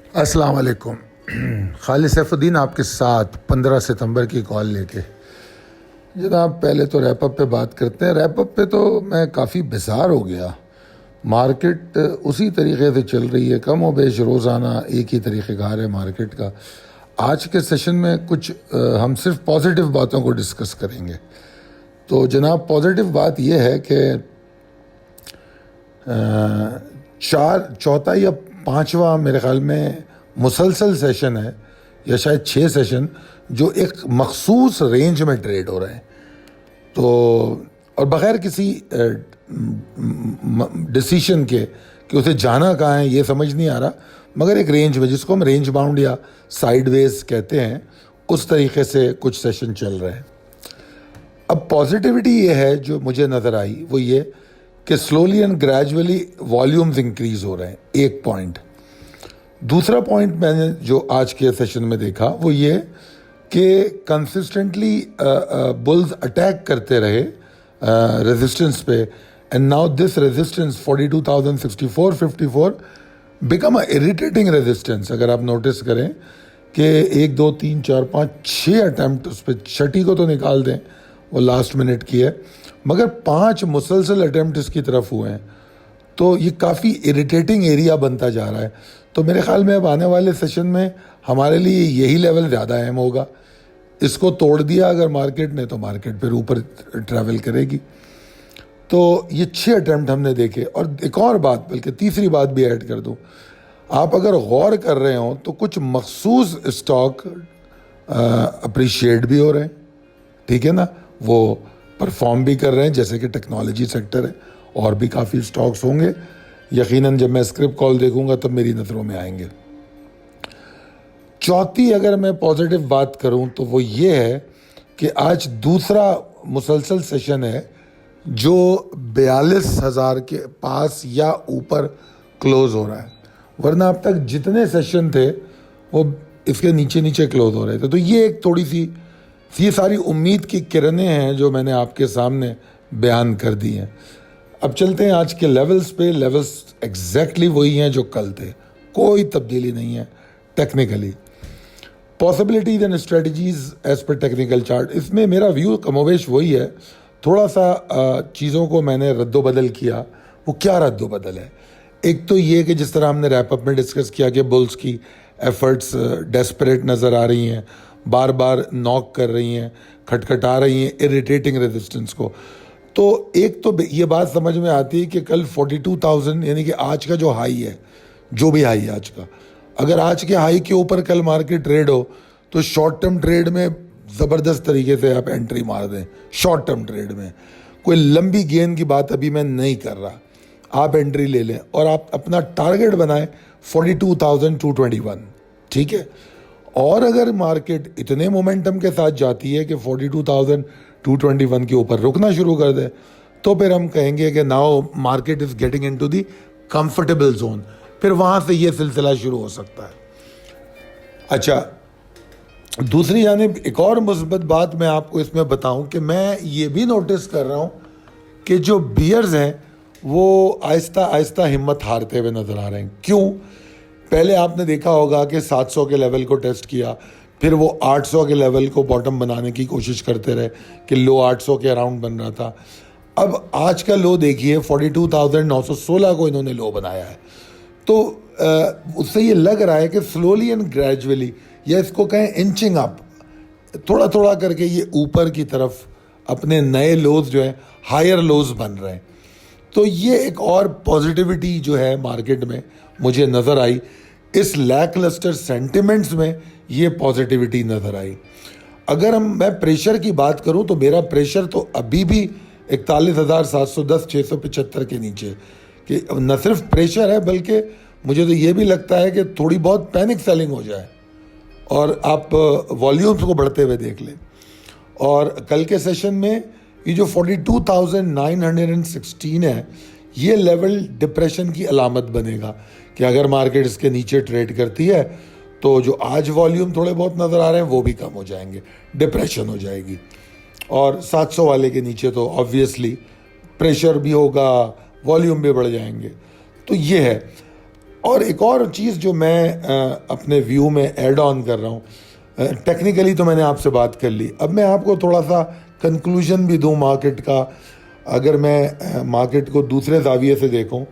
अस्सलाम वालेकुम। खालिद सैफुद्दीन आपके साथ 15 सितंबर की कॉल लेके। जनाब, पहले तो रैपअप पे बात करते हैं। रैपअप पे तो मैं काफ़ी बेजार हो गया। मार्केट उसी तरीके से चल रही है, कम व बेश रोज़ाना एक ही तरीक़ेकार है मार्केट का। आज के सेशन में कुछ हम सिर्फ पॉजिटिव बातों को डिस्कस करेंगे। तो जनाब, पॉजिटिव बात यह है कि चौथा या पांचवा मेरे ख्याल में मुसलसल सेशन है, या शायद 6 सेशन जो एक मखसूस रेंज में ट्रेड हो रहे हैं। तो और बग़ैर किसी डिसीशन के कि उसे जाना कहाँ है ये समझ नहीं आ रहा, मगर एक रेंज में, जिसको हम रेंज बाउंड या साइडवेज कहते हैं, उस तरीके से कुछ सेशन चल रहे हैं। अब पॉजिटिविटी ये है जो मुझे नज़र आई, वो ये कि slowly and gradually volumes increase हो रहे हैं, एक पॉइंट। दूसरा पॉइंट मैंने जो आज के सेशन में देखा वो ये कि कंसिस्टेंटली बुल्स अटैक करते रहे रेजिस्टेंस पे, and now this resistance 42,064 54 become a irritating resistance. अगर आप नोटिस करें कि 1 2 3 4 5 6 अटैम्प्ट उस पर, छठी को तो निकाल दें, वो लास्ट मिनट की है, मगर 5 मुसलसल अटैम्प्ट इसकी तरफ हुए हैं। तो ये काफ़ी इरिटेटिंग एरिया बनता जा रहा है। तो मेरे ख्याल में अब आने वाले सेशन में हमारे लिए यही लेवल ज़्यादा अहम होगा। इसको तोड़ दिया अगर मार्केट ने, तो मार्केट फिर ऊपर ट्रैवल करेगी। तो ये 6 अटैम्प्ट हमने देखे। और एक और बात, बल्कि तीसरी बात भी ऐड कर दूँ, आप अगर गौर कर रहे हो तो कुछ मखसूस स्टॉक अप्रिशिएट भी हो रहे हैं, ठीक है ना, वो परफॉर्म भी कर रहे हैं, जैसे कि टेक्नोलॉजी सेक्टर है। और भी काफ़ी स्टॉक्स होंगे, यकीनन जब मैं स्क्रिप्ट कॉल देखूंगा तब मेरी नज़रों में आएंगे। चौथी अगर मैं पॉजिटिव बात करूं तो वो ये है कि आज दूसरा मुसलसल सेशन है जो 42,000 के पास या ऊपर क्लोज हो रहा है, वरना अब तक जितने सेशन थे वो इसके नीचे नीचे क्लोज हो रहे थे। तो ये एक थोड़ी सी, ये सारी उम्मीद की किरणें हैं जो मैंने आपके सामने बयान कर दी हैं। अब चलते हैं आज के लेवल्स पे। लेवल्स एग्जैक्टली वही हैं जो कल थे, कोई तब्दीली नहीं है technically. Possibilities and strategies as per technical chart, इसमें मेरा व्यू कमोवेश वही है। थोड़ा सा चीज़ों को मैंने रद्दोबदल किया। वो क्या रद्दोबदल है? एक तो ये कि जिस तरह हमने रैपअप में डिस्कस किया कि बुल्स की एफर्ट्स डेस्परेट नज़र आ रही हैं, बार बार नॉक कर रही हैं, खटखटा रही हैं इरिटेटिंग रेजिस्टेंस को। तो एक तो ये बात समझ में आती है कि कल 42,000 यानी कि आज का जो हाई है, जो भी हाई है आज का, अगर आज के हाई के ऊपर कल मार्केट ट्रेड हो तो शॉर्ट टर्म ट्रेड में ज़बरदस्त तरीके से आप एंट्री मार दें। शॉर्ट टर्म ट्रेड में कोई लंबी गेन की बात अभी मैं नहीं कर रहा, आप एंट्री ले लें और आप अपना टारगेट बनाएं 42,221, ठीक है। और अगर मार्केट इतने मोमेंटम के साथ जाती है कि 42,221 के ऊपर रुकना शुरू कर दे, तो फिर हम कहेंगे कि now market is getting into the comfortable zone. फिर वहां से ये सिलसिला शुरू हो सकता है। अच्छा, दूसरी जानिब एक और मुस्बत बात मैं आपको इसमें बताऊं कि मैं ये भी नोटिस कर रहा हूं कि जो बियर्स हैं वो आहिस्ता आहिस्ता हिम्मत हारते हुए नजर आ रहे हैं। क्यों? पहले आपने देखा होगा कि 700 के लेवल को टेस्ट किया, फिर वो 800 के लेवल को बॉटम बनाने की कोशिश करते रहे कि लो 800 के अराउंड बन रहा था। अब आज का लो देखिए 42,916 को इन्होंने लो बनाया है। तो उससे ये लग रहा है कि स्लोली एंड ग्रेजुअली, या इसको कहें इंचिंग अप, थोड़ा थोड़ा करके ये ऊपर की तरफ अपने नए लोज जो है हायर लोज बन रहे हैं। तो ये एक और पॉजिटिविटी जो है मार्केट में मुझे नज़र आई। इस लैकलस्टर सेंटिमेंट्स में ये पॉजिटिविटी नज़र आई। अगर मैं प्रेशर की बात करूं तो मेरा प्रेशर तो अभी भी 41,710 675 के नीचे, कि न सिर्फ प्रेशर है बल्कि मुझे तो ये भी लगता है कि थोड़ी बहुत पैनिक सेलिंग हो जाए और आप वॉल्यूम्स को बढ़ते हुए देख लें। और कल के सेशन में ये जो 42,916 है, ये लेवल डिप्रेशन की अलामत बनेगा कि अगर मार्केट इसके नीचे ट्रेड करती है तो जो आज वॉल्यूम थोड़े बहुत नज़र आ रहे हैं वो भी कम हो जाएंगे, डिप्रेशन हो जाएगी। और 700 वाले के नीचे तो ऑब्वियसली प्रेशर भी होगा, वॉल्यूम भी बढ़ जाएंगे। तो ये है। और एक और चीज़ जो मैं अपने व्यू में ऐड ऑन कर रहा हूँ, टेक्निकली तो मैंने आपसे बात कर ली, अब मैं आपको थोड़ा सा कंक्लूजन भी दूं मार्केट का। अगर मैं मार्केट को दूसरे जाविये से देखूं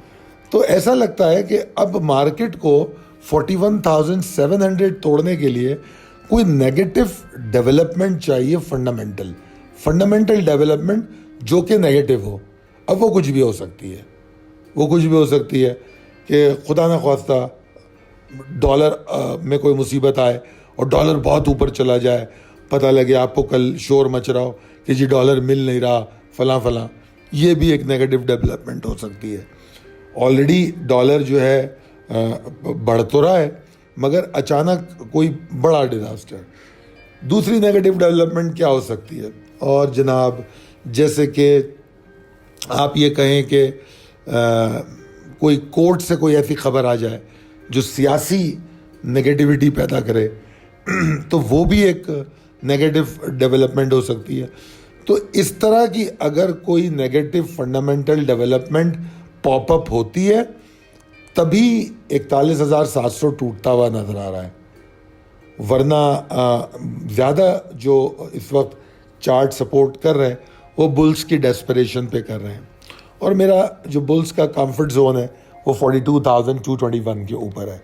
तो ऐसा लगता है कि अब मार्केट को 41,700 तोड़ने के लिए कोई नेगेटिव डेवलपमेंट चाहिए, फंडामेंटल डेवलपमेंट जो कि नेगेटिव हो। अब वो कुछ भी हो सकती है, वो कुछ भी हो सकती है कि खुदा न ख्वास्ता डॉलर में कोई मुसीबत आए और डॉलर बहुत ऊपर चला जाए, पता लगे आपको कल शोर मच रहा हो कि जी डॉलर मिल नहीं रहा, फलां, ये भी एक नेगेटिव डेवलपमेंट हो सकती है। ऑलरेडी डॉलर जो है बढ़ तो रहा है, मगर अचानक कोई बड़ा डिज़ास्टर। दूसरी नेगेटिव डेवलपमेंट क्या हो सकती है? और जनाब, जैसे कि आप ये कहें कि कोई कोर्ट से कोई ऐसी खबर आ जाए जो सियासी नेगेटिविटी पैदा करे तो वो भी एक नेगेटिव डेवलपमेंट हो सकती है। तो इस तरह की अगर कोई नेगेटिव फंडामेंटल डेवलपमेंट पॉपअप होती है तभी 41,700 टूटता हुआ नज़र आ रहा है, वरना ज़्यादा जो इस वक्त चार्ट सपोर्ट कर रहे हैं वो बुल्स की डेस्परेशन पे कर रहे हैं। और मेरा जो बुल्स का कंफर्ट जोन है वो 42,221 के ऊपर है।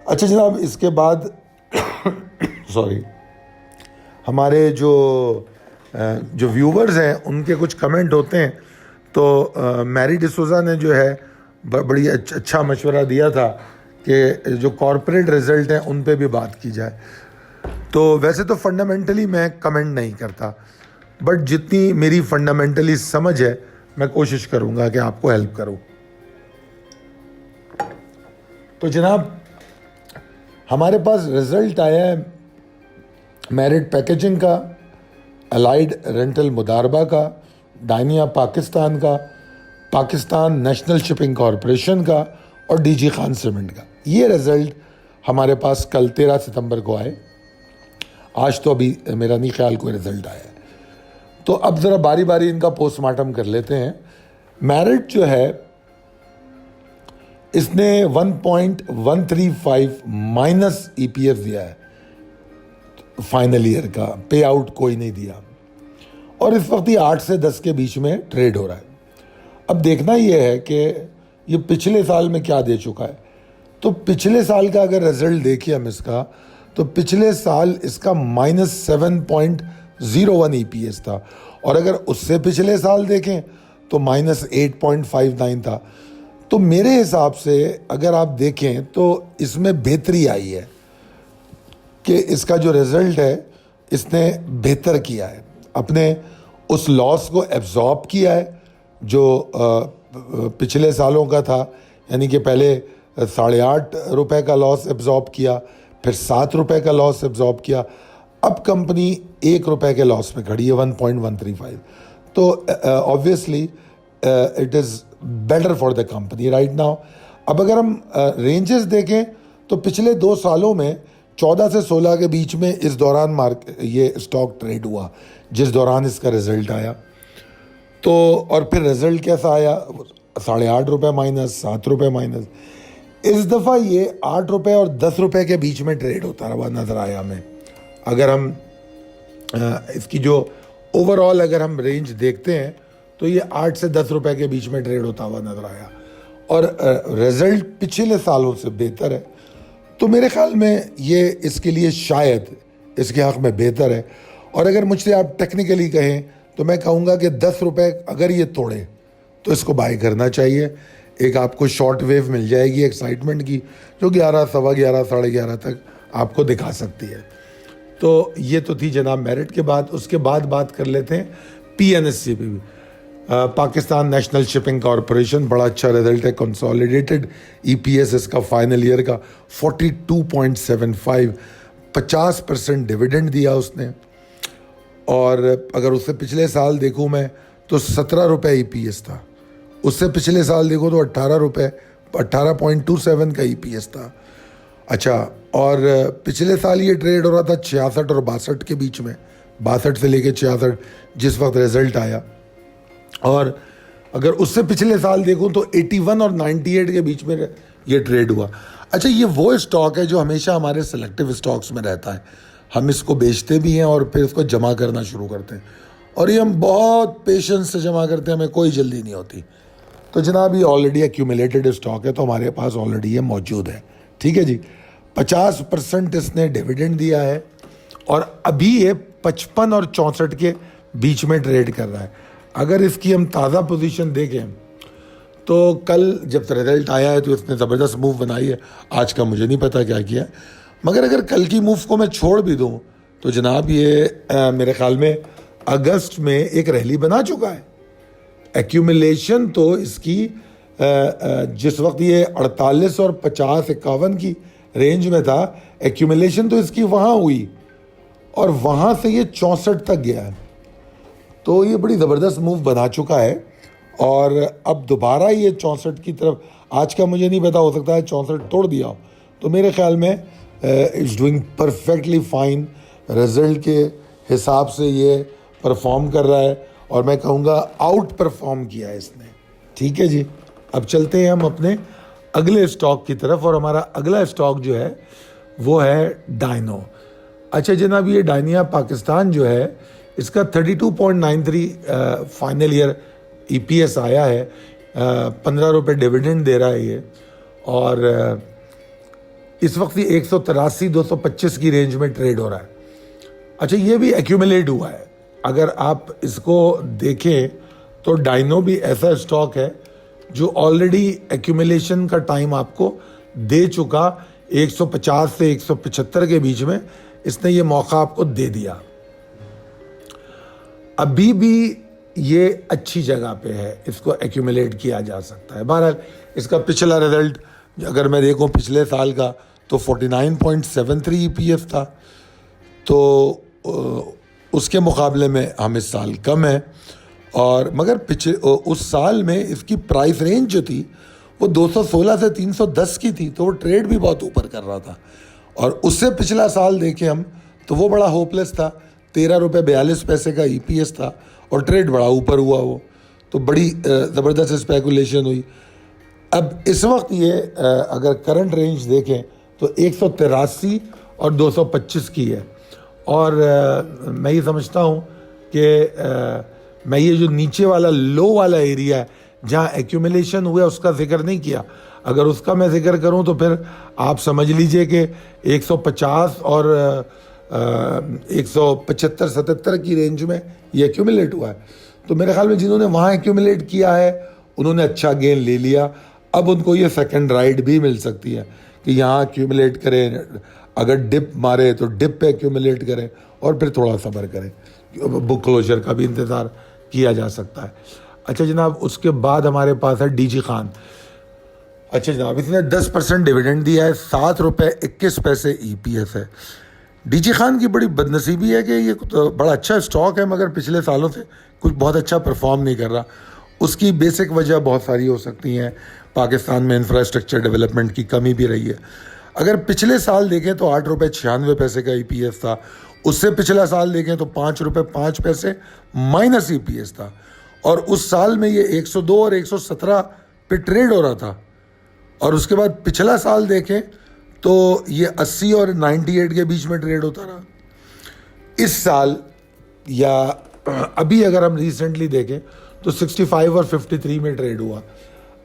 अच्छा जनाब, इसके बाद सॉरी, हमारे जो व्यूवर्स हैं उनके कुछ कमेंट होते हैं। तो मैरी डिसोजा ने जो है बड़ी अच्छा मशवरा दिया था कि जो कॉरपोरेट रिजल्ट हैं उन पे भी बात की जाए। तो वैसे तो फंडामेंटली मैं कमेंट नहीं करता, बट जितनी मेरी फंडामेंटली समझ है मैं कोशिश करूँगा कि आपको हेल्प करूँ। तो जनाब, हमारे पास रिज़ल्ट आया है मेरिट पैकेजिंग का, अलाइड रेंटल मुदारबा का, डायनिया पाकिस्तान का, पाकिस्तान नेशनल शिपिंग कॉरपोरेशन का और डीजी खान सीमेंट का। ये रिज़ल्ट हमारे पास कल 13 सितंबर को आए। आज तो अभी मेरा नहीं ख्याल कोई रिज़ल्ट आया है। तो अब ज़रा बारी बारी इनका पोस्टमार्टम कर लेते हैं। मेरिट जो है इसने 1.135 माइनस ईपीएफ दिया है, फाइनल ईयर का पे आउट कोई नहीं दिया, और इस वक्त ये 8 से 10 के बीच में ट्रेड हो रहा है। अब देखना ये है कि ये पिछले साल में क्या दे चुका है। तो पिछले साल का अगर रिजल्ट देखिए हम इसका, तो पिछले साल इसका -7.01 ईपीएस था, और अगर उससे पिछले साल देखें तो -8.59 था। तो मेरे हिसाब से अगर आप देखें तो इसमें बेहतरी आई है कि इसका जो रिज़ल्ट है इसने बेहतर किया है, अपने उस लॉस को एब्जॉर्ब किया है जो पिछले सालों का था। यानी कि पहले 8.5 रुपये का लॉस एब्जॉर्ब किया, फिर 7 रुपये का लॉस एब्जॉर्ब किया, अब कंपनी 1 रुपये के लॉस में खड़ी है, 1.135। तो obviously it is better for the company right now. अब अगर हम रेंजेस देखें तो पिछले 2 सालों में 14 से 16 के बीच में इस दौरान ये स्टॉक ट्रेड हुआ, जिस दौरान इसका रिज़ल्ट आया। तो और फिर रिज़ल्ट कैसा आया? 8.5 रुपये माइनस, 7 रुपये माइनस। इस दफ़ा ये 8 रुपये और 10 रुपये के बीच में ट्रेड होता रहा नज़र आया हमें। अगर हम इसकी जो ओवरऑल अगर हम रेंज देखते हैं तो ये 8 से 10 रुपये के बीच में ट्रेड होता हुआ नज़र आया, और रिज़ल्ट पिछले सालों से बेहतर है। तो मेरे ख्याल में ये इसके लिए शायद इसके हक़ में बेहतर है। और अगर मुझसे आप टेक्निकली कहें तो मैं कहूँगा कि 10 रुपये अगर ये तोड़े तो इसको बाय करना चाहिए। एक आपको शॉर्ट वेव मिल जाएगी एक्साइटमेंट की, जो 11, सवा 11, 11:30 तक आपको दिखा सकती है। तो ये तो थी जनाब मेरिट के बाद। उसके बाद बात कर लेते हैं पीएनएससी पे भी। पाकिस्तान नेशनल शिपिंग कॉरपोरेशन, बड़ा अच्छा रिजल्ट है। कंसोलिडेटेड ईपीएस इसका फाइनल ईयर का 42.75, 50% डिविडेंड दिया उसने। और अगर उससे पिछले साल देखूँ मैं तो 17 रुपये ईपीएस था, उससे पिछले साल देखो तो 18 रुपये, 18.27 का ईपीएस था। अच्छा, और पिछले साल ये ट्रेड हो रहा था 66 और 62 के बीच में, 62 से लेके 66 जिस वक्त रिजल्ट आया। और अगर उससे पिछले साल देखूं तो 81 और 98 के बीच में ये ट्रेड हुआ। अच्छा, ये वो स्टॉक है जो हमेशा हमारे सेलेक्टिव स्टॉक्स में रहता है, हम इसको बेचते भी हैं और फिर इसको जमा करना शुरू करते हैं, और ये हम बहुत पेशेंस से जमा करते हैं, हमें कोई जल्दी नहीं होती। तो जनाब ये ऑलरेडी एक्यूमुलेटेड स्टॉक है, तो हमारे पास ऑलरेडी ये मौजूद है। ठीक है जी, 50% इसने डिविडेंड दिया है और अभी ये 55 और 64 के बीच में ट्रेड कर रहा है। अगर इसकी हम ताज़ा पोजीशन देखें तो कल जब रिजल्ट आया है तो इसने ज़बरदस्त मूव बनाई है, आज का मुझे नहीं पता क्या किया है, मगर अगर कल की मूव को मैं छोड़ भी दूं तो जनाब ये मेरे ख्याल में अगस्त में एक रैली बना चुका है। एक्यूमुलेशन तो इसकी जिस वक्त ये 48 और 50-51 की रेंज में था, एक्यूमुलेशन तो इसकी वहाँ हुई और वहाँ से ये 64 तक गया है। तो ये बड़ी ज़बरदस्त मूव बना चुका है और अब दोबारा ये 64 की तरफ, आज का मुझे नहीं पता, हो सकता है 64 तोड़ दिया हो, तो मेरे ख्याल में it's doing perfectly fine. Result के हिसाब से ये परफॉर्म कर रहा है और मैं कहूँगा आउट परफॉर्म किया है इसने। ठीक है जी, अब चलते हैं हम अपने अगले स्टॉक की तरफ और हमारा अगला स्टॉक जो है वो है डायनो। अच्छा जनाब, ये डायनिया पाकिस्तान जो है इसका 32.93 फाइनल ईयर EPS आया है, 15 रुपये डिविडेंड दे रहा है ये, और इस वक्त ये 183-225 की रेंज में ट्रेड हो रहा है। अच्छा, ये भी एक्यूमुलेट हुआ है। अगर आप इसको देखें तो डायनो भी ऐसा स्टॉक है जो ऑलरेडी एक्यूमुलेशन का टाइम आपको दे चुका, 150 से 175 के बीच में इसने ये मौका आपको दे दिया। अभी भी ये अच्छी जगह पे है, इसको एक्यूमुलेट किया जा सकता है। बहरहाल इसका पिछला रिजल्ट अगर मैं देखूं पिछले साल का तो 49.73 EPS था, तो उसके मुकाबले में हम इस साल कम है, और मगर पिछले उस साल में इसकी प्राइस रेंज जो थी वो 216 से 310 की थी, तो वो ट्रेड भी बहुत ऊपर कर रहा था। और उससे पिछला साल देखें हम तो वो बड़ा होपलेस था, 13.42 का EPS था और ट्रेड बड़ा ऊपर हुआ वो, तो बड़ी ज़बरदस्त स्पेकुलेशन हुई। अब इस वक्त ये अगर करंट रेंज देखें तो 183 और 225 की है, और मैं ये समझता हूँ कि मैं ये जो नीचे वाला लो वाला एरिया है जहाँ एक्यूमुलेशन हुआ उसका जिक्र नहीं किया। अगर उसका मैं जिक्र करूँ तो फिर आप समझ लीजिए कि 150 और 175-77 की रेंज में ये एक्यूमुलेट हुआ है। तो मेरे ख्याल में जिन्होंने वहाँ एक्यूमुलेट किया है उन्होंने अच्छा गेन ले लिया। अब उनको ये सेकंड राइड भी मिल सकती है कि यहाँ एक्यूमुलेट करें, अगर डिप मारे तो डिप पे एक्यूमुलेट करें और फिर थोड़ा सब्र करें, बुक क्लोजर का भी इंतज़ार किया जा सकता है। अच्छा जनाब, उसके बाद हमारे पास है DG खान। अच्छा जनाब, इसने 10% डिविडेंड दिया है, 7.21 EPS है। DG खान की बड़ी बदनसीबी है कि ये तो बड़ा अच्छा स्टॉक है मगर पिछले सालों से कुछ बहुत अच्छा परफॉर्म नहीं कर रहा। उसकी बेसिक वजह बहुत सारी हो सकती हैं, पाकिस्तान में इंफ्रास्ट्रक्चर डेवलपमेंट की कमी भी रही है। अगर पिछले साल देखें तो 8.96 का EPS था, उससे पिछला साल देखें तो 5.05 माइनस EPS था, और उस साल में ये 102 और 117 पे ट्रेड हो रहा था। और उसके बाद पिछला साल देखें तो ये 80 और 98 के बीच में ट्रेड होता रहा। इस साल या अभी अगर हम रिसेंटली देखें तो 65 और 53 में ट्रेड हुआ।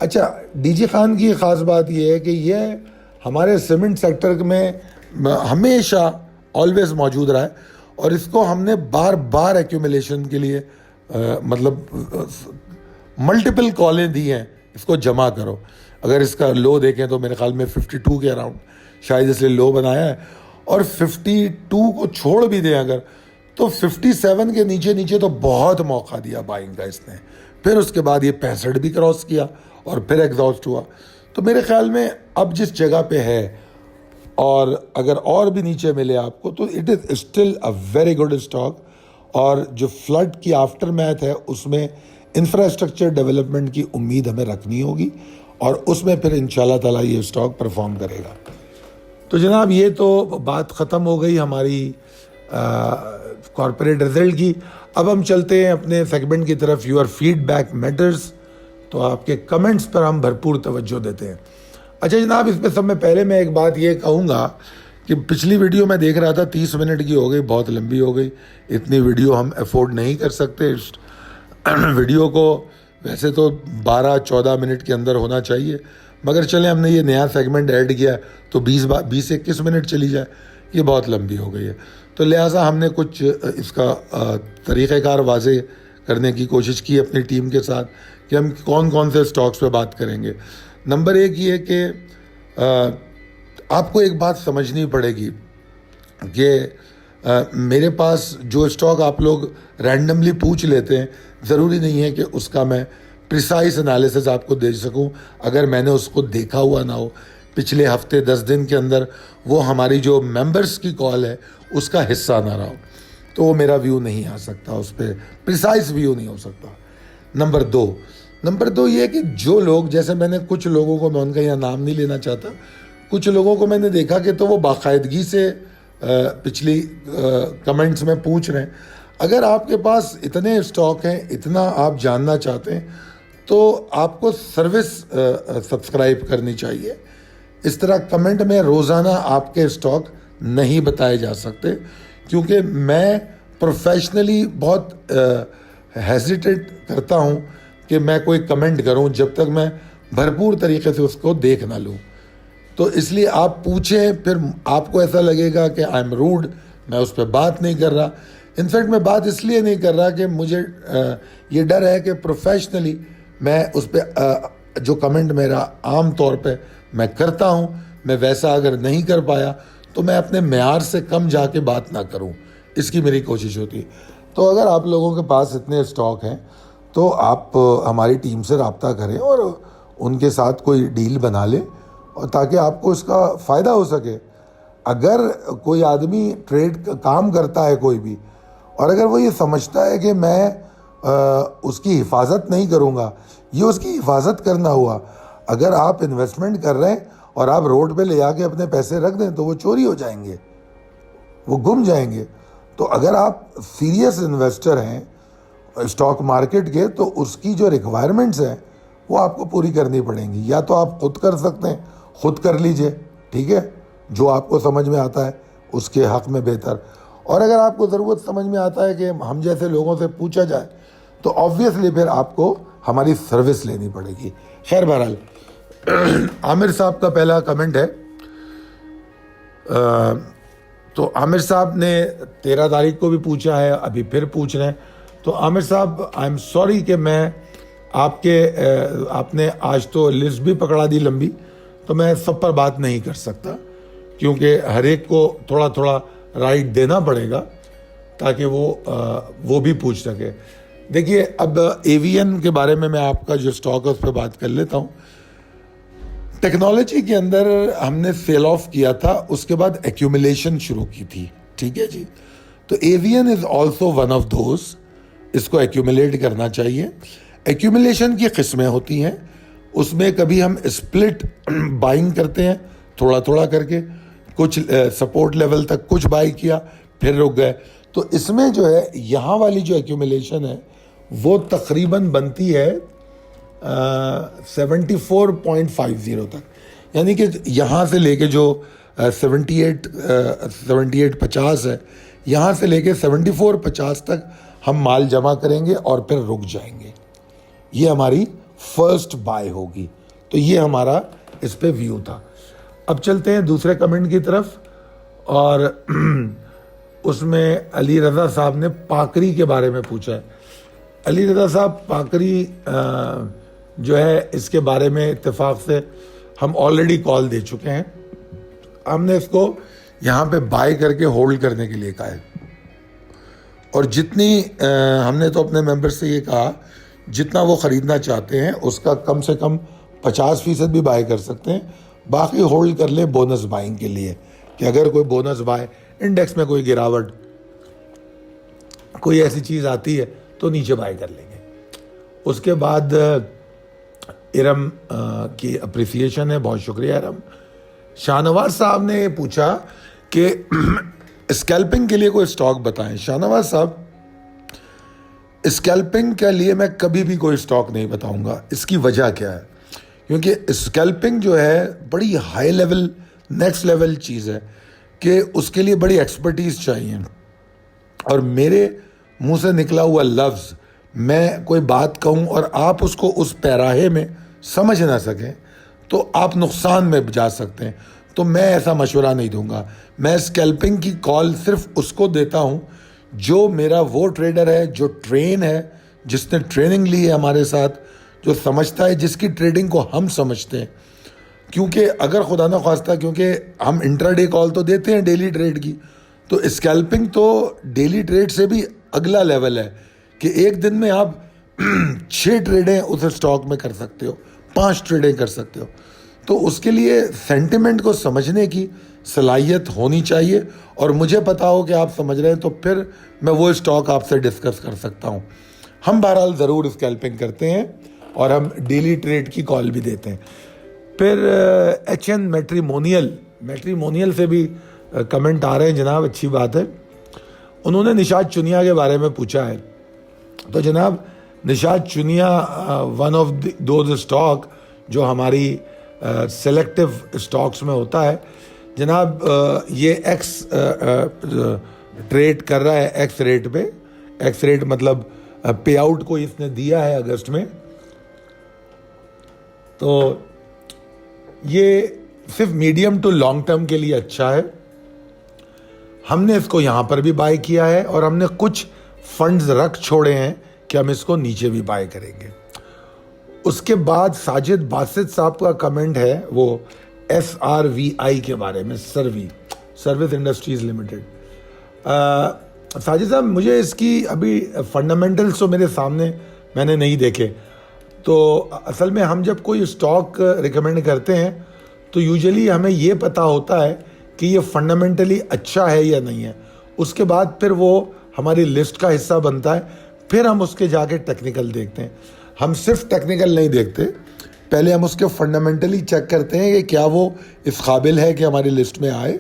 अच्छा, DG खान की ख़ास बात यह है कि ये हमारे सीमेंट सेक्टर में हमेशा ऑलवेज मौजूद रहा है, और इसको हमने बार बार एक्यूमुलेशन के लिए मतलब मल्टीपल कॉलें दी हैं, इसको जमा करो। अगर इसका लो देखें तो मेरे ख्याल में 52 के अराउंड शायद इसलिए लो बनाया है, और 52 को छोड़ भी दें अगर तो 57 के नीचे नीचे तो बहुत मौका दिया बाइंग का इसने। फिर उसके बाद ये 65 भी क्रॉस किया और फिर एग्जॉस्ट हुआ। तो मेरे ख्याल में अब जिस जगह पे है, और अगर और भी नीचे मिले आपको, तो it is still a very good stock. और जो फ्लड की आफ्टर मैथ है उसमें इंफ्रास्ट्रक्चर डेवलपमेंट की उम्मीद हमें रखनी होगी, और उसमें फिर इंशाल्लाह ताला ये स्टॉक परफॉर्म करेगा। तो जनाब, ये तो बात ख़त्म हो गई हमारी कॉर्पोरेट रिजल्ट की। अब हम चलते हैं अपने सेगमेंट की तरफ, योर फीडबैक मैटर्स। तो आपके कमेंट्स पर हम भरपूर तवज्जो देते हैं। अच्छा जनाब, इसमें सब में पहले मैं एक बात ये कहूँगा कि पिछली वीडियो मैं देख रहा था 30 मिनट की हो गई, बहुत लंबी हो गई। इतनी वीडियो हम अफोर्ड नहीं कर सकते। इस वीडियो को वैसे तो 12-14 मिनट के अंदर होना चाहिए, मगर चले हमने ये नया सेगमेंट ऐड किया तो 20-21 मिनट चली जाए, ये बहुत लंबी हो गई है। तो लिहाजा हमने कुछ इसका तरीक़ेकार वाज़े करने की कोशिश की अपनी टीम के साथ कि हम कौन कौन से स्टॉक्स पे बात करेंगे। नंबर एक ये कि आपको एक बात समझनी पड़ेगी कि मेरे पास जो स्टॉक आप लोग रैंडमली पूछ लेते हैं, ज़रूरी नहीं है कि उसका मैं प्रिसाइज एनालिसिस आपको दे सकूं अगर मैंने उसको देखा हुआ ना हो। पिछले हफ्ते 10 दिन के अंदर वो हमारी जो मेंबर्स की कॉल है उसका हिस्सा ना रहा हो, तो वो मेरा व्यू नहीं आ सकता, उस पर प्रिसाइज व्यू नहीं हो सकता। नंबर दो ये कि जो लोग, जैसे मैंने कुछ लोगों को, मैं उनका यहाँ नाम नहीं लेना चाहता, कुछ लोगों को मैंने देखा कि तो वो बाकायदगी से पिछली कमेंट्स में पूछ रहे हैं। अगर आपके पास इतने स्टॉक हैं, इतना आप जानना चाहते हैं, तो आपको सर्विस सब्सक्राइब करनी चाहिए। इस तरह कमेंट में रोज़ाना आपके स्टॉक नहीं बताए जा सकते, क्योंकि मैं प्रोफेशनली बहुत हेजिटेट करता हूं कि मैं कोई कमेंट करूं जब तक मैं भरपूर तरीके से उसको देख ना लूं। तो इसलिए आप पूछें, फिर आपको ऐसा लगेगा कि आई एम रूड, मैं उस पर बात नहीं कर रहा। इनफैक्ट मैं बात इसलिए नहीं कर रहा कि मुझे ये डर है कि प्रोफेशनली मैं उस पर जो कमेंट मेरा आम तौर पे मैं करता हूं, मैं वैसा अगर नहीं कर पाया तो मैं अपने मेयार से कम जाके बात ना करूं, इसकी मेरी कोशिश होती है। तो अगर आप लोगों के पास इतने स्टॉक हैं तो आप हमारी टीम से रब्ता करें और उनके साथ कोई डील बना लें, और ताकि आपको इसका फ़ायदा हो सके। अगर कोई आदमी ट्रेड काम करता है कोई भी, और अगर वो ये समझता है कि मैं उसकी हिफाजत नहीं करूँगा, ये उसकी हिफाजत करना हुआ। अगर आप इन्वेस्टमेंट कर रहे हैं और आप रोड पे ले जाके अपने पैसे रख दें तो वो चोरी हो जाएंगे, वो गुम जाएंगे। तो अगर आप सीरियस इन्वेस्टर हैं स्टॉक मार्केट के, तो उसकी जो रिक्वायरमेंट्स हैं वो आपको पूरी करनी पड़ेंगी। या तो आप खुद कर सकते हैं, खुद कर लीजिए, ठीक है, जो आपको समझ में आता है उसके हक़ में बेहतर। और अगर आपको ज़रूरत समझ में आता है कि हम जैसे लोगों से पूछा जाए, तो ऑब्वियसली फिर आपको हमारी सर्विस लेनी पड़ेगी। खैर बहरहाल, आमिर साहब का पहला कमेंट है। तो आमिर साहब ने 13 तारीख को भी पूछा है, अभी फिर पूछ रहे हैं। तो आमिर साहब, आई एम सॉरी कि मैं आपने आज तो लिस्ट भी पकड़ा दी लंबी, तो मैं सब पर बात नहीं कर सकता, क्योंकि हर एक को थोड़ा थोड़ा राइट देना पड़ेगा ताकि वो भी पूछ सके। देखिए, अब एवीएन के बारे में मैं आपका जो स्टॉक है उस पर बात कर लेता हूँ। टेक्नोलॉजी के अंदर हमने सेल ऑफ किया था, उसके बाद एक्यूमुलेशन शुरू की थी, ठीक है जी। तो AVN is also one of those, इसको एक्यूमुलेट करना चाहिए। एक्यूमुलेशन की किस्में होती हैं, उसमें कभी हम स्प्लिट बाइंग करते हैं थोड़ा थोड़ा करके, कुछ सपोर्ट लेवल तक कुछ बाई किया फिर रुक गए। तो इसमें जो है यहाँ वाली जो एक्यूमुलेशन है वो तकरीबन बनती है 74.50 तक, यानी कि यहाँ से लेके जो 78-50 है, यहाँ से लेके 74-50 तक हम माल जमा करेंगे और फिर रुक जाएंगे। ये हमारी फर्स्ट बाय होगी। तो ये हमारा इस पे व्यू था। अब चलते हैं दूसरे कमेंट की तरफ, और उसमें अली रज़ा साहब ने पाकरी के बारे में पूछा है। अली रज़ा साहब, पाकरी जो है इसके बारे में इत्तेफाक से हम ऑलरेडी कॉल दे चुके हैं। हमने इसको यहाँ पे बाय करके होल्ड करने के लिए कहा है, और जितनी हमने तो अपने मेंबर से ये कहा जितना वो ख़रीदना चाहते हैं उसका कम से कम 50% भी बाय कर सकते हैं, बाकी होल्ड कर लें बोनस बाइंग के लिए, कि अगर कोई बोनस बाय, इंडेक्स में कोई गिरावट, कोई ऐसी चीज़ आती है तो नीचे बाय कर लेंगे। उसके बाद इरम की अप्रिसिएशन है, बहुत शुक्रिया इरम। शाहनवाज साहब ने पूछा कि स्कैल्पिंग के लिए कोई स्टॉक बताएं। शाहनवाज साहब, स्कैल्पिंग के लिए मैं कभी भी कोई स्टॉक नहीं बताऊंगा। इसकी वजह क्या है? क्योंकि स्कैल्पिंग जो है बड़ी हाई लेवल, नेक्स्ट लेवल चीज़ है कि उसके लिए बड़ी एक्सपर्टीज चाहिए। और मेरे मुंह से निकला हुआ लफ्ज़, मैं कोई बात कहूँ और आप उसको उस पैराहे में समझ ना सकें तो आप नुकसान में जा सकते हैं। तो मैं ऐसा मशवरा नहीं दूंगा। मैं स्कैल्पिंग की कॉल सिर्फ उसको देता हूँ जो मेरा वो ट्रेडर है, जो ट्रेन है, जिसने ट्रेनिंग ली है हमारे साथ, जो समझता है, जिसकी ट्रेडिंग को हम समझते हैं। क्योंकि अगर खुदा ना ख्वास्ता, क्योंकि हम इंट्राडे कॉल तो देते हैं डेली ट्रेड की, तो स्कैल्पिंग तो डेली ट्रेड से भी अगला लेवल है कि एक दिन में आप 6 ट्रेडें उस स्टॉक में कर सकते हो, 5 ट्रेडें कर सकते हो। तो उसके लिए सेंटिमेंट को समझने की सलाहियत होनी चाहिए, और मुझे पता हो कि आप समझ रहे हैं तो फिर मैं वो स्टॉक आपसे डिस्कस कर सकता हूँ। हम बहरहाल ज़रूर स्कैल्पिंग करते हैं और हम डेली ट्रेड की कॉल भी देते हैं। फिर HN मैट्रीमोनियल से भी कमेंट आ रहे हैं जनाब, अच्छी बात है। उन्होंने निशात चुनिया के बारे में पूछा है। तो जनाब Nishat Chunian one of those stock जो हमारी सेलेक्टिव स्टॉक्स में होता है जनाब। ये एक्स ट्रेड कर रहा है एक्स रेट पे। एक्स रेट मतलब पे आउट को इसने दिया है अगस्त में। तो ये सिर्फ मीडियम टू लॉन्ग टर्म के लिए अच्छा है। हमने इसको यहाँ पर भी बाय किया है और हमने कुछ फंड्स रख छोड़े हैं कि हम इसको नीचे भी बाय करेंगे। उसके बाद साजिद बासित साहब का कमेंट है वो SRVI के बारे में, सर्विस इंडस्ट्रीज लिमिटेड। साजिद साहब, मुझे इसकी अभी फंडामेंटल्स तो मेरे सामने मैंने नहीं देखे। तो असल में हम जब कोई स्टॉक रिकमेंड करते हैं तो यूजुअली हमें ये पता होता है कि ये फंडामेंटली अच्छा है या नहीं है। उसके बाद फिर वो हमारी लिस्ट का हिस्सा बनता है, फिर हम उसके जाके टेक्निकल देखते हैं। हम सिर्फ टेक्निकल नहीं देखते, पहले हम उसके फंडामेंटली चेक करते हैं कि क्या वो इस काबिल है कि हमारी लिस्ट में आए।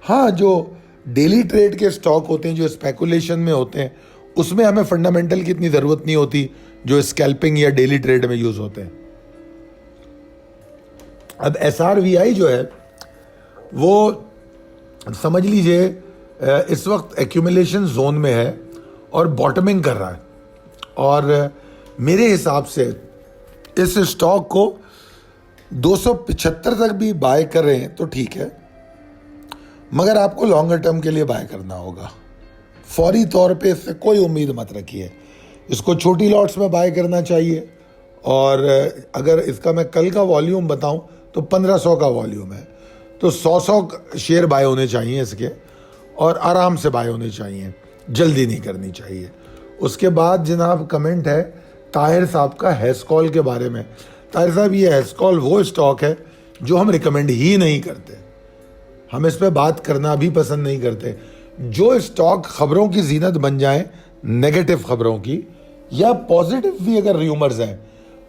हाँ, जो डेली ट्रेड के स्टॉक होते हैं, जो स्पेकुलेशन में होते हैं, उसमें हमें फंडामेंटल की इतनी ज़रूरत नहीं होती जो स्कैल्पिंग या डेली ट्रेड में यूज़ होते हैं। अब SRVI जो है वो समझ लीजिए इस वक्त एक्यूमुलेशन जोन में है और बॉटमिंग कर रहा है। और मेरे हिसाब से इस स्टॉक को 275 तक भी बाय कर रहे हैं तो ठीक है, मगर आपको लॉन्गर टर्म के लिए बाय करना होगा। फौरी तौर पे इससे कोई उम्मीद मत रखिए। इसको छोटी लॉट्स में बाय करना चाहिए। और अगर इसका मैं कल का वॉल्यूम बताऊं तो 1500 का वॉल्यूम है, तो 100 शेयर बाय होने चाहिए इसके, और आराम से बाय होने चाहिए, जल्दी नहीं करनी चाहिए। उसके बाद जनाब कमेंट है ताहिर साहब का हेस्कॉल के बारे में। ताहिर साहब, ये हेस्कॉल वो स्टॉक है जो हम रिकमेंड ही नहीं करते, हम इस पर बात करना भी पसंद नहीं करते। जो स्टॉक खबरों की जीनत बन जाए, नेगेटिव खबरों की या पॉजिटिव भी अगर र्यूमर्स हैं,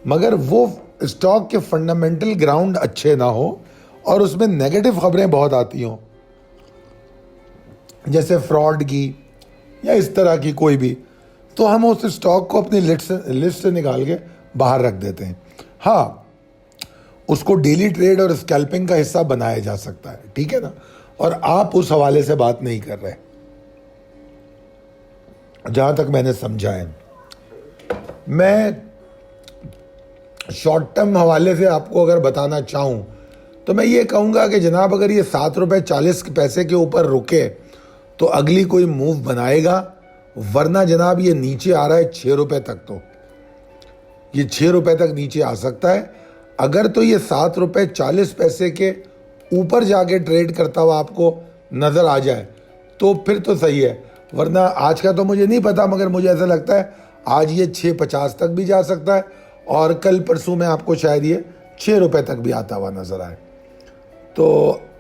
मगर वो स्टॉक के फंडामेंटल ग्राउंड अच्छे ना हो और उसमें नेगेटिव खबरें बहुत आती हों, जैसे फ्रॉड की या इस तरह की कोई भी, तो हम उस स्टॉक को अपनी लिस्ट से निकाल के बाहर रख देते हैं। हाँ, उसको डेली ट्रेड और स्कैल्पिंग का हिस्सा बनाया जा सकता है, ठीक है ना। और आप उस हवाले से बात नहीं कर रहे, जहां तक मैंने समझा है। मैं शॉर्ट टर्म हवाले से आपको अगर बताना चाहूं तो मैं ये कहूंगा कि जनाब अगर ये 7 रुपये 40 पैसे के ऊपर रुके तो अगली कोई मूव बनाएगा, वरना जनाब ये नीचे आ रहा है 6 रुपये तक, तो ये 6 रुपये तक नीचे आ सकता है। अगर तो ये 7 रुपये 40 पैसे के ऊपर जाके ट्रेड करता हुआ आपको नज़र आ जाए तो फिर तो सही है, वरना आज का तो मुझे नहीं पता, मगर मुझे ऐसा लगता है आज ये 6.50 तक भी जा सकता है और कल परसों में आपको शायद ये 6 रुपये तक भी आता हुआ नज़र आए। तो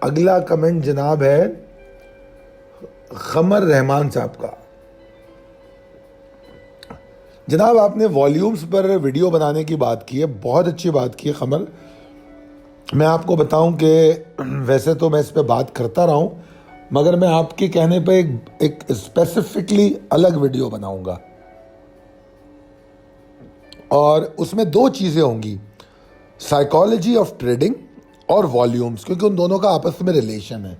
अगला कमेंट जनाब है खमर रहमान साहब का। जनाब आपने वॉल्यूम्स पर वीडियो बनाने की बात की है, बहुत अच्छी बात की है खमर। मैं आपको बताऊं कि वैसे तो मैं इस पे बात करता रहा हूं, मगर मैं आपके कहने पे एक स्पेसिफिकली अलग वीडियो बनाऊंगा और उसमें 2 चीज़ें होंगी। साइकोलॉजी ऑफ ट्रेडिंग और वॉल्यूम्स, क्योंकि उन दोनों का आपस में रिलेशन है।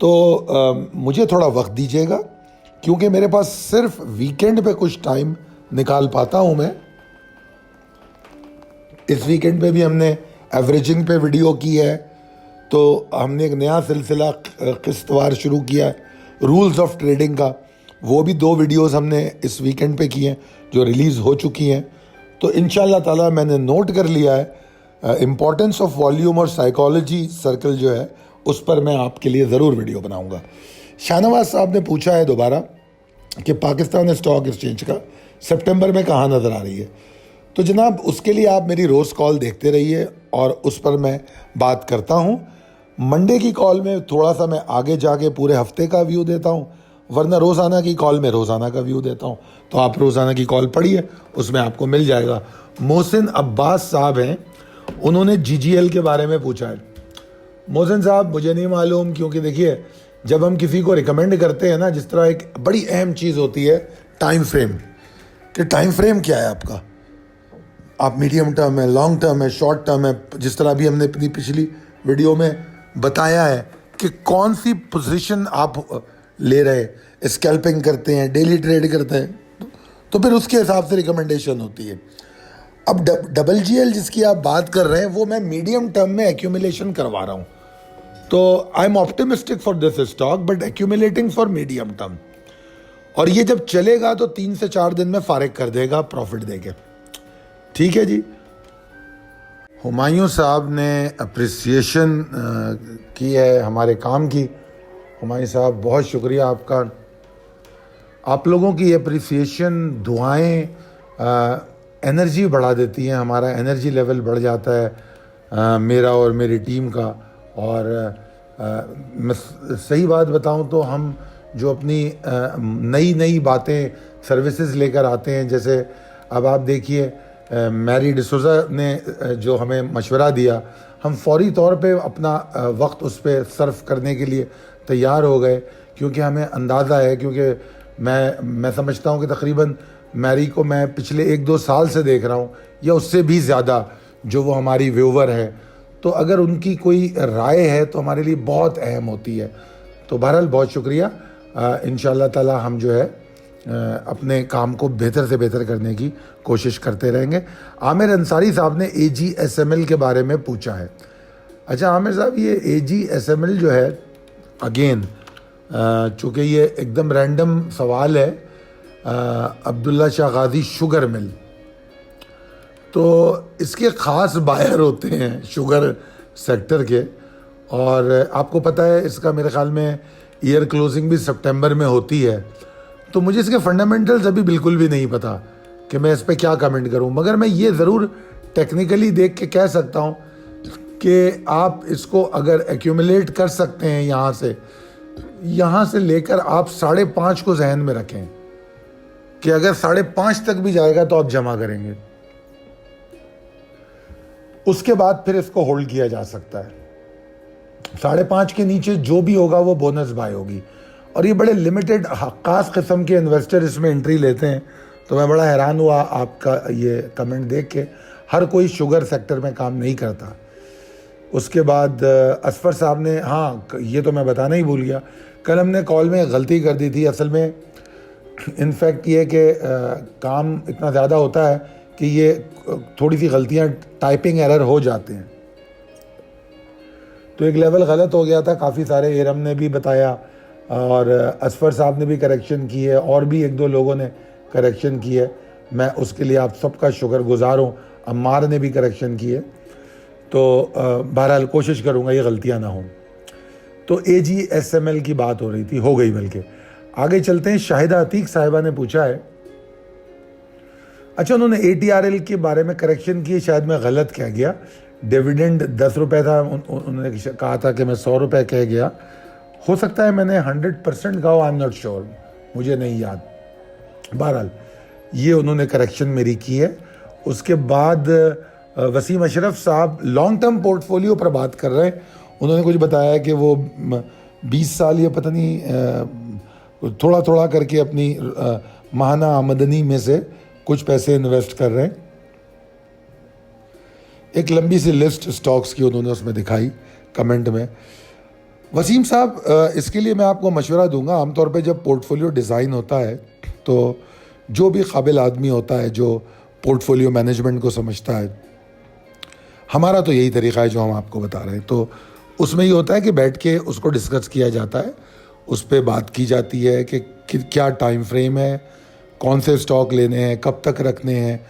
तो मुझे थोड़ा वक्त दीजिएगा, क्योंकि मेरे पास सिर्फ वीकेंड पे कुछ टाइम निकाल पाता हूँ मैं। इस वीकेंड पे भी हमने एवरेजिंग पे वीडियो की है, तो हमने एक नया सिलसिला किस्तवार शुरू किया है रूल्स ऑफ ट्रेडिंग का। वो भी 2 वीडियोस हमने इस वीकेंड पे की हैं जो रिलीज़ हो चुकी हैं। तो इंशाल्लाह ताला मैंने नोट कर लिया है इम्पोर्टेंस ऑफ वॉल्यूम और साइकोलॉजी सर्कल जो है, उस पर मैं आपके लिए ज़रूर वीडियो बनाऊंगा। शाहनवाज साहब ने पूछा है दोबारा कि पाकिस्तान स्टॉक एक्सचेंज का सितंबर में कहाँ नज़र आ रही है। तो जनाब, उसके लिए आप मेरी रोज़ कॉल देखते रहिए और उस पर मैं बात करता हूँ। मंडे की कॉल में थोड़ा सा मैं आगे जाके पूरे हफ्ते का व्यू देता हूँ, वरना रोज़ाना की कॉल में रोज़ाना का व्यू देता हूँ। तो आप रोज़ाना की कॉल पढ़िए, उसमें आपको मिल जाएगा। मोहसिन अब्बास साहब हैं, उन्होंने GGL के बारे में पूछा है। मोहसिन साहब, मुझे नहीं मालूम, क्योंकि देखिए जब हम किसी को रिकमेंड करते हैं ना, जिस तरह एक बड़ी अहम चीज़ होती है टाइम फ्रेम, कि टाइम फ्रेम क्या है आपका, आप मीडियम टर्म है, लॉन्ग टर्म है, शॉर्ट टर्म है। जिस तरह भी हमने अपनी पिछली वीडियो में बताया है कि कौन सी पोजीशन आप ले रहे, स्कैल्पिंग करते हैं, डेली ट्रेड करते हैं, तो फिर उसके हिसाब से रिकमेंडेशन होती है। अब WGL जिसकी आप बात कर रहे हैं, वो मैं मीडियम टर्म में एक्यूमुलेशन करवा रहा हूँ। तो I am optimistic for this stock but accumulating for medium term. और ये जब चलेगा तो 3 से 4 दिन में फारिग कर देगा प्रॉफिट देके। ठीक है जी। हुमायूं साहब ने अप्रिसिएशन की है हमारे काम की। हुमायूं साहब, बहुत शुक्रिया आपका। आप लोगों की अप्रिसिएशन, दुआएं एनर्जी बढ़ा देती हैं, हमारा एनर्जी लेवल बढ़ जाता है मेरा और मेरी टीम का। और मैं सही बात बताऊं तो हम जो अपनी नई नई बातें, सर्विसेज लेकर आते हैं, जैसे अब आप देखिए मैरी डिसोजा ने जो हमें मशवरा दिया, हम फौरी तौर पे अपना वक्त उस पर सर्फ करने के लिए तैयार हो गए, क्योंकि हमें अंदाज़ा है, क्योंकि मैं समझता हूँ कि तकरीबन मैरी को मैं पिछले 1-2 साल से देख रहा हूँ, या उससे भी ज़्यादा, जो वो हमारी व्यूवर है। तो अगर उनकी कोई राय है तो हमारे लिए बहुत अहम होती है। तो बहरहाल बहुत शुक्रिया। इंशाअल्लाह ताला हम जो है अपने काम को बेहतर से बेहतर करने की कोशिश करते रहेंगे। आमिर अंसारी साहब ने AGSML के बारे में पूछा है। अच्छा आमिर साहब, ये AGSML जो है, अगेन चूँकि ये एकदम रैंडम सवाल है, अब्दुल्ला शाह गाजी शुगर मिल, तो इसके ख़ास बायर होते हैं शुगर सेक्टर के। और आपको पता है इसका मेरे ख़्याल में ईयर क्लोजिंग भी सितंबर में होती है। तो मुझे इसके फंडामेंटल्स अभी बिल्कुल भी नहीं पता कि मैं इस पर क्या कमेंट करूं, मगर मैं ये ज़रूर टेक्निकली देख के कह सकता हूं कि आप इसको अगर एक्यूमुलेट कर सकते हैं यहाँ से लेकर आप 5.5 को जहन में रखें कि अगर 5.5 तक भी जाएगा तो आप जमा करेंगे, उसके बाद फिर इसको होल्ड किया जा सकता है। 5.5 के नीचे जो भी होगा वो बोनस बाय होगी। और ये बड़े लिमिटेड खास किस्म के इन्वेस्टर इसमें एंट्री लेते हैं। तो मैं बड़ा हैरान हुआ आपका ये कमेंट देख के। हर कोई शुगर सेक्टर में काम नहीं करता। उसके बाद असफर साहब ने, हाँ ये तो मैं बताना ही भूल गया, कल हमने कॉल में गलती कर दी थी। असल में इनफैक्ट ये कि काम इतना ज़्यादा होता है कि ये थोड़ी सी गलतियाँ, टाइपिंग एरर हो जाते हैं, तो एक लेवल गलत हो गया था। काफ़ी सारे एरम ने भी बताया और असफर साहब ने भी करेक्शन की है, और भी 1-2 लोगों ने करेक्शन की है। मैं उसके लिए आप सबका शुक्रगुजार हूँ। अम्मार ने भी करेक्शन की है। तो बहरहाल कोशिश करूँगा ये गलतियाँ ना हों। तो AGSML की बात हो रही थी, हो गई बल्कि। आगे चलते हैं। शाहिदा अतीक साहिबा ने पूछा है, अच्छा उन्होंने ATRL के बारे में करेक्शन की, शायद मैं गलत कह गया, डिविडेंड 10 रुपये था, उन्होंने कहा था कि मैं 100 रुपये कह गया। हो सकता है मैंने 100% कहा, आई एम नॉट श्योर, मुझे नहीं याद। बहरहाल ये उन्होंने करेक्शन मेरी की है। उसके बाद वसीम अशरफ साहब लॉन्ग टर्म पोर्टफोलियो पर बात कर रहे हैं। उन्होंने कुछ बताया कि वो 20 साल या पता नहीं थोड़ा थोड़ा करके अपनी माहाना आमदनी में से कुछ पैसे इन्वेस्ट कर रहे हैं। एक लंबी सी लिस्ट स्टॉक्स की उन्होंने उसमें दिखाई कमेंट में। वसीम साहब, इसके लिए मैं आपको मशवरा दूंगा। आमतौर पे जब पोर्टफोलियो डिज़ाइन होता है तो जो भी काबिल आदमी होता है जो पोर्टफोलियो मैनेजमेंट को समझता है, हमारा तो यही तरीका है जो हम आपको बता रहे हैं, तो उसमें ये होता है कि बैठ के उसको डिस्कस किया जाता है, उस पर बात की जाती है कि क्या टाइम फ्रेम है, कौन से स्टॉक लेने हैं, कब तक रखने हैं,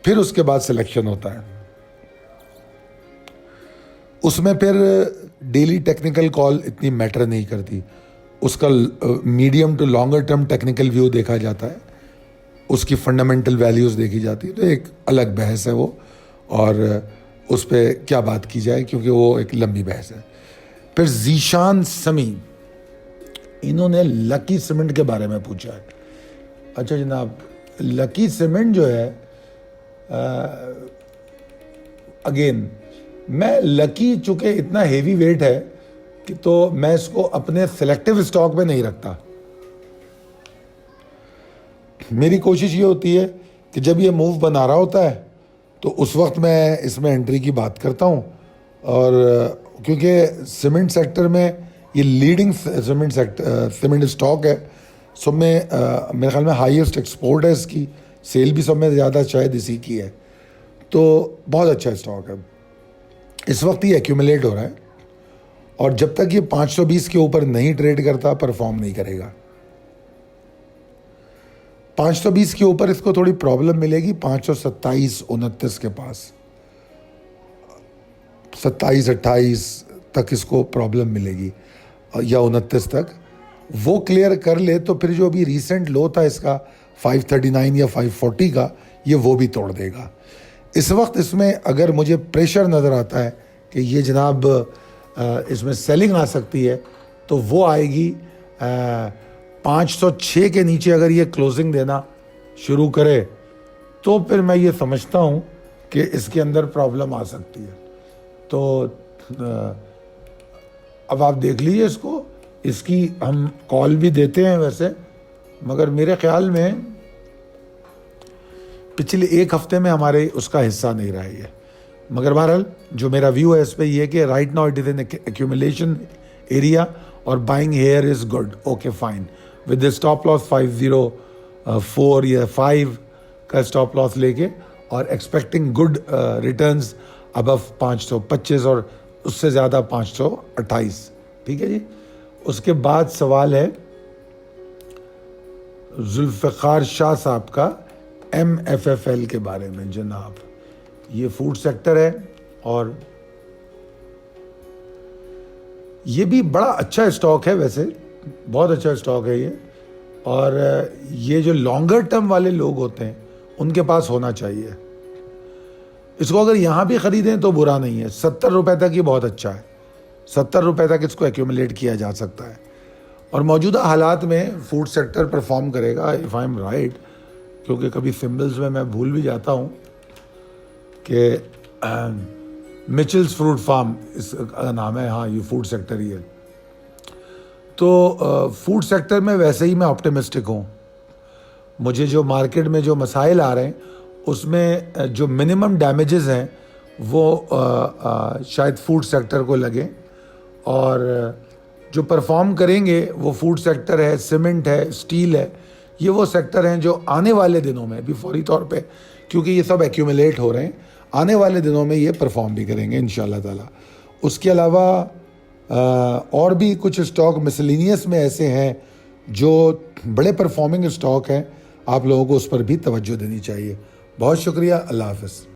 फिर उसके बाद सिलेक्शन होता है। उसमें फिर डेली टेक्निकल कॉल इतनी मैटर नहीं करती, उसका medium to longer term technical view देखा जाता है, उसकी फंडामेंटल वैल्यूज़ देखी जाती है। तो एक अलग बहस है वो, और उस पर क्या बात की जाए क्योंकि वो एक लंबी बहस है। फिर जीशान समी, इन्होंने लकी सीमेंट के बारे में पूछा है। अच्छा जनाब, लकी सीमेंट जो है, अगेन मैं लकी चूँकि इतना हेवी वेट है कि तो मैं इसको अपने सिलेक्टिव स्टॉक में नहीं रखता। मेरी कोशिश ये होती है कि जब ये मूव बना रहा होता है तो उस वक्त मैं इसमें एंट्री की बात करता हूँ, और क्योंकि सीमेंट सेक्टर में ये लीडिंग सीमेंट स्टॉक है, सब में मेरे ख्याल में हाईएस्ट एक्सपोर्ट है इसकी, सेल भी सब में ज़्यादा शायद इसी की है, तो बहुत अच्छा स्टॉक है। इस वक्त ये एक्यूमुलेट हो रहा है, और जब तक ये 520 के ऊपर नहीं ट्रेड करता परफॉर्म नहीं करेगा। 520 के ऊपर इसको थोड़ी प्रॉब्लम मिलेगी 527-29 के पास, 27-28 तक इसको प्रॉब्लम मिलेगी, या 29 तक वो क्लियर कर ले तो फिर जो अभी रिसेंट लो था इसका 539 या 540 का, ये वो भी तोड़ देगा। इस वक्त इसमें अगर मुझे प्रेशर नज़र आता है कि ये जनाब इसमें सेलिंग आ सकती है, तो वो आएगी 506 के नीचे। अगर ये क्लोजिंग देना शुरू करे तो फिर मैं ये समझता हूँ कि इसके अंदर प्रॉब्लम आ सकती है। तो अब आप देख लीजिए इसको, इसकी हम कॉल भी देते हैं वैसे, मगर मेरे ख्याल में पिछले एक हफ्ते में हमारे उसका हिस्सा नहीं रहा है। मगर बहरहाल जो मेरा व्यू है इस पर यह कि right now it is an accumulation area और buying here is good, okay fine, with the stop loss 504 या 5 का स्टॉप लॉस लेके, और एक्सपेक्टिंग गुड रिटर्न्स अबव 525 और उससे ज़्यादा 528। ठीक है जी। उसके बाद सवाल है जुल्फ़िकार शाह साहब का MFFL के बारे में। जनाब ये फूड सेक्टर है और ये भी बड़ा अच्छा स्टॉक है, वैसे बहुत अच्छा स्टॉक है ये, और ये जो लॉन्गर टर्म वाले लोग होते हैं उनके पास होना चाहिए। इसको अगर यहाँ भी ख़रीदें तो बुरा नहीं है, 70 रुपये तक ये बहुत अच्छा है, 70 रुपये तक इसको एक्यूमुलेट किया जा सकता है, और मौजूदा हालात में फूड सेक्टर परफॉर्म करेगा इफ़ आई एम राइट, क्योंकि कभी सिम्बल्स में मैं भूल भी जाता हूँ कि मिचेल्स फ्रूट फार्म इसका नाम है, हाँ ये फूड सेक्टर ही है। तो फूड सेक्टर में वैसे ही मैं ऑप्टिमिस्टिक हूँ। मुझे जो मार्केट में जो मसाइल आ रहे हैं उसमें जो मिनिमम डैमेजेस हैं वो शायद फूड सेक्टर को लगे, और जो परफॉर्म करेंगे वो फूड सेक्टर है, सीमेंट है, स्टील है। ये वो सेक्टर हैं जो आने वाले दिनों में भी फौरी तौर पे, क्योंकि ये सब एक्यूमुलेट हो रहे हैं, आने वाले दिनों में ये परफॉर्म भी करेंगे इंशाल्लाह ताला। उसके अलावा और भी कुछ स्टॉक मिसलिनियस में ऐसे हैं जो बड़े परफॉर्मिंग स्टॉक हैं, आप लोगों को उस पर भी तवज्जो देनी चाहिए। बहुत शुक्रिया, अल्लाह हाफ़िज़।